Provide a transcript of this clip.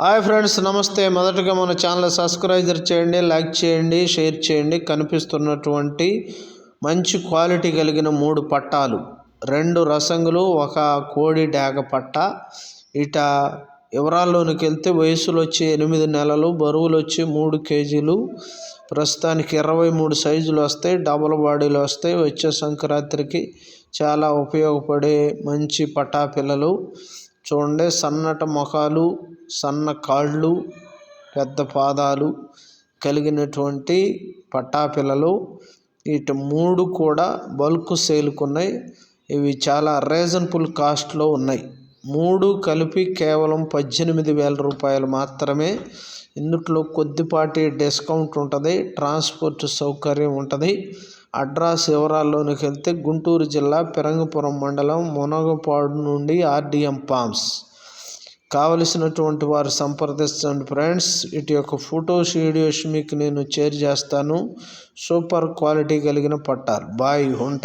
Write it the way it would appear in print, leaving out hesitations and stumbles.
Hi friends, నమస్తే. మొదటగా మన ఛానల్ సబ్స్క్రైబ్ చేయండి, లైక్ చేయండి, షేర్ చేయండి. కనిపిస్తున్నటువంటి మంచి క్వాలిటీ కలిగిన 3 పట్టాలు, 2 రసంగులు, ఒక కోడి డాగ పట్ట. ఇట వివరాల్లోనికి వెళ్తే వయసులు వచ్చి 8 నెలలు, బరువులు వచ్చి 3 కేజీలు. ప్రస్తుతానికి 23 సైజులు వస్తాయి, డబుల్ బాడీలు వస్తాయి. వచ్చే సంక్రాంతికి చాలా ఉపయోగపడే మంచి పట్టా పిల్లలు. చూడండి, సన్నటి ముఖాలు, సన్న కాళ్ళు, పెద్ద పాదాలు కలిగినటువంటి పట్టా పిల్లలు. వీటి 3 కూడా బల్క్ సేల్కున్నాయి. ఇవి చాలా రీజనబుల్ కాస్ట్లో ఉన్నాయి. 3 కలిపి కేవలం 18,000 రూపాయలు మాత్రమే. ఇందులో కొద్దిపాటి డిస్కౌంట్ ఉంటుంది, ట్రాన్స్పోర్ట్ సౌకర్యం ఉంటుంది. అడ్రస్ వివరాల్లోనికి వెళ్తే గుంటూరు జిల్లా పిరంగపురం మండలం మునగపాడు నుండి ఆర్డిఎం ఫార్మ్స్. కావలసినటువంటి వారు సంప్రదించండి ఫ్రెండ్స్. ఇటు యొక్క ఫొటోస్, వీడియోస్ మీకు నేను షేర్ చేస్తాను. సూపర్ క్వాలిటీ కలిగిన పట్టాలు. బాయ్, ఉంటా.